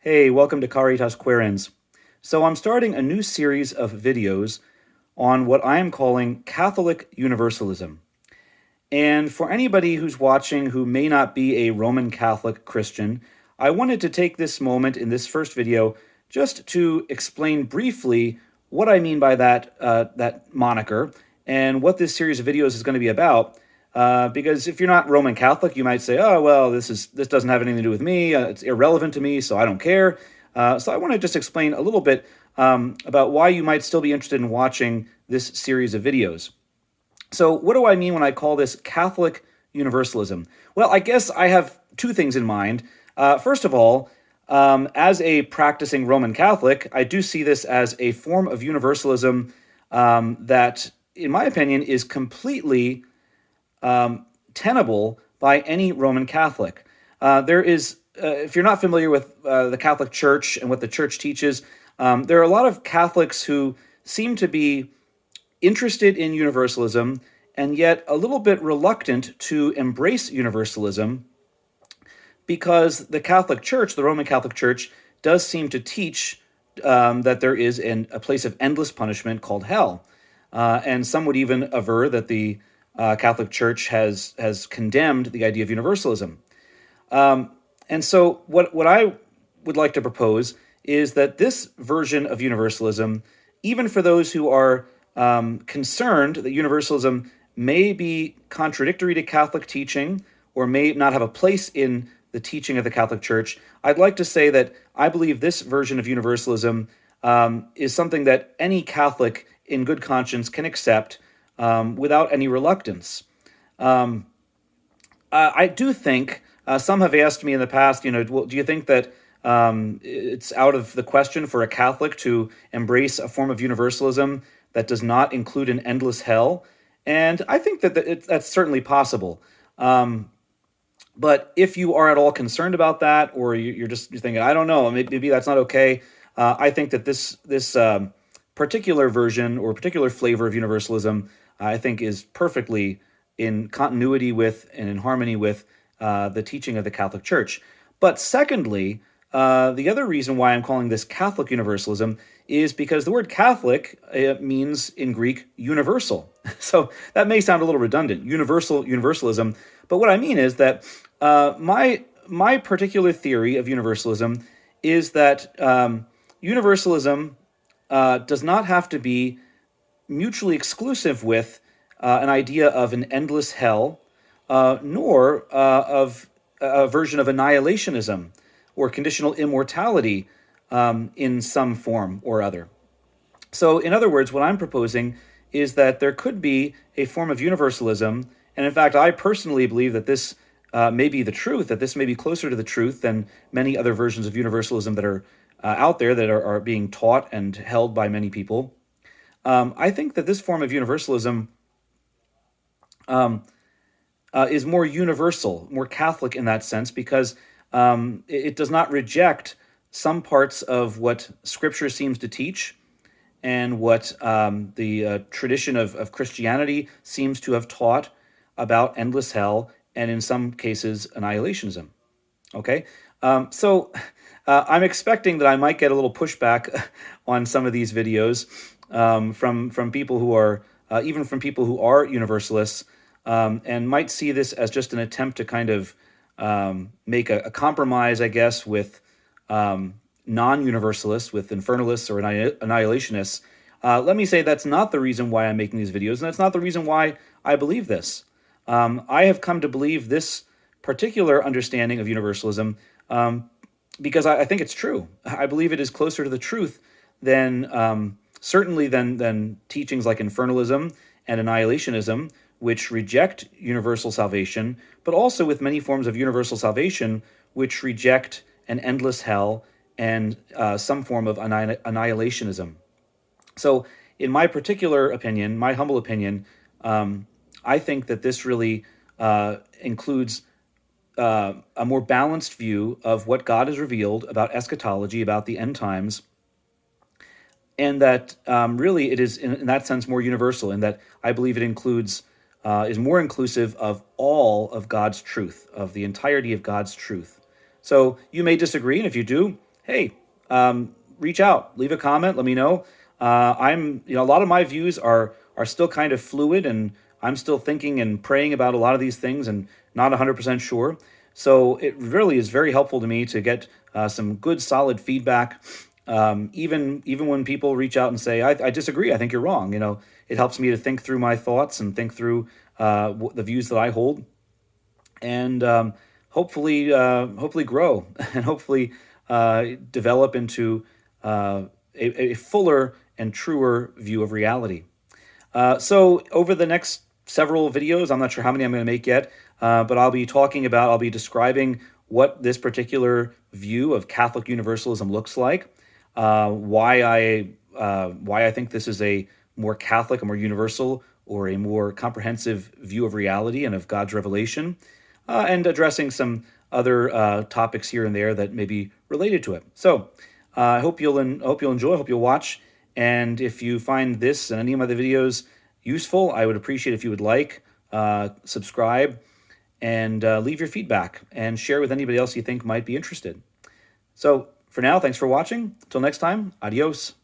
Hey, welcome to Caritas Querens. So I'm starting a new series of videos on what I am calling Catholic Universalism. And for anybody who's watching who may not be a Roman Catholic Christian, I wanted to take this moment in this first video just to explain briefly what I mean by that moniker and what this series of videos is going to be about. Because if you're not Roman Catholic, you might say, "Oh, well, this doesn't have anything to do with me. It's irrelevant to me, so I don't care." So I want to just explain a little bit about why you might still be interested in watching this series of videos. So what do I mean when I call this Catholic Universalism? Well, I guess I have two things in mind. First of all, as a practicing Roman Catholic, I do see this as a form of universalism that, in my opinion, is completely tenable by any Roman Catholic. If you're not familiar with the Catholic Church and what the Church teaches, there are a lot of Catholics who seem to be interested in universalism and yet a little bit reluctant to embrace universalism because the Catholic Church, the Roman Catholic Church, does seem to teach that there is a place of endless punishment called hell. And some would even aver that the Catholic Church has condemned the idea of universalism. And so what I would like to propose is that this version of universalism, even for those who are concerned that universalism may be contradictory to Catholic teaching or may not have a place in the teaching of the Catholic Church, I'd like to say that I believe this version of universalism is something that any Catholic in good conscience can accept without any reluctance. I do think some have asked me in the past, well, do you think that it's out of the question for a Catholic to embrace a form of universalism that does not include an endless hell? And I think that that's certainly possible. But if you are at all concerned about that, or you're thinking, I don't know, maybe that's not okay, I think that this particular version or particular flavor of universalism, I think, is perfectly in continuity with and in harmony with the teaching of the Catholic Church. But secondly, the other reason why I'm calling this Catholic Universalism is because the word Catholic means in Greek universal. So that may sound a little redundant, universalism. But what I mean is that my particular theory of universalism is that universalism does not have to be mutually exclusive with an idea of an endless hell, nor of a version of annihilationism or conditional immortality in some form or other. So, in other words, what I'm proposing is that there could be a form of universalism, and in fact, I personally believe that this may be the truth, that this may be closer to the truth than many other versions of universalism that are out there that are being taught and held by many people. I think that this form of universalism is more universal, more Catholic in that sense, because it does not reject some parts of what Scripture seems to teach and what the tradition of Christianity seems to have taught about endless hell and, in some cases, annihilationism. Okay, so I'm expecting that I might get a little pushback on some of these videos from people who are even from people who are universalists and might see this as just an attempt to kind of make a compromise, I guess, with non-universalists, with infernalists or annihilationists. Let me say that's not the reason why I'm making these videos, and that's not the reason why I believe this. I have come to believe this particular understanding of universalism because I think it's true. I believe it is closer to the truth than certainly than teachings like infernalism and annihilationism, which reject universal salvation, but also with many forms of universal salvation, which reject an endless hell and some form of annihilationism. So, in my particular opinion, my humble opinion, I think that this really includes a more balanced view of what God has revealed about eschatology, about the end times, and that really it is, in that sense, more universal, in that I believe it includes, is more inclusive of all of God's truth, of the entirety of God's truth. So you may disagree, and if you do, hey, reach out, leave a comment, let me know. A lot of my views are still kind of fluid, and I'm still thinking and praying about a lot of these things, and not 100% sure. So it really is very helpful to me to get some good, solid feedback. Even when people reach out and say, I disagree, I think you're wrong. It helps me to think through my thoughts and think through the views that I hold, and hopefully grow and hopefully develop into a fuller and truer view of reality. So over the next several videos, I'm not sure how many I'm going to make yet, but I'll be describing what this particular view of Catholic Universalism looks like, why I think this is a more Catholic, a more universal, or a more comprehensive view of reality and of God's revelation, and addressing some other topics here and there that may be related to it. So I hope you'll enjoy. Hope you'll watch. And if you find this and any of my other videos useful, I would appreciate if you would like, subscribe, and leave your feedback and share with anybody else you think might be interested. So for now, thanks for watching. Till next time, adios.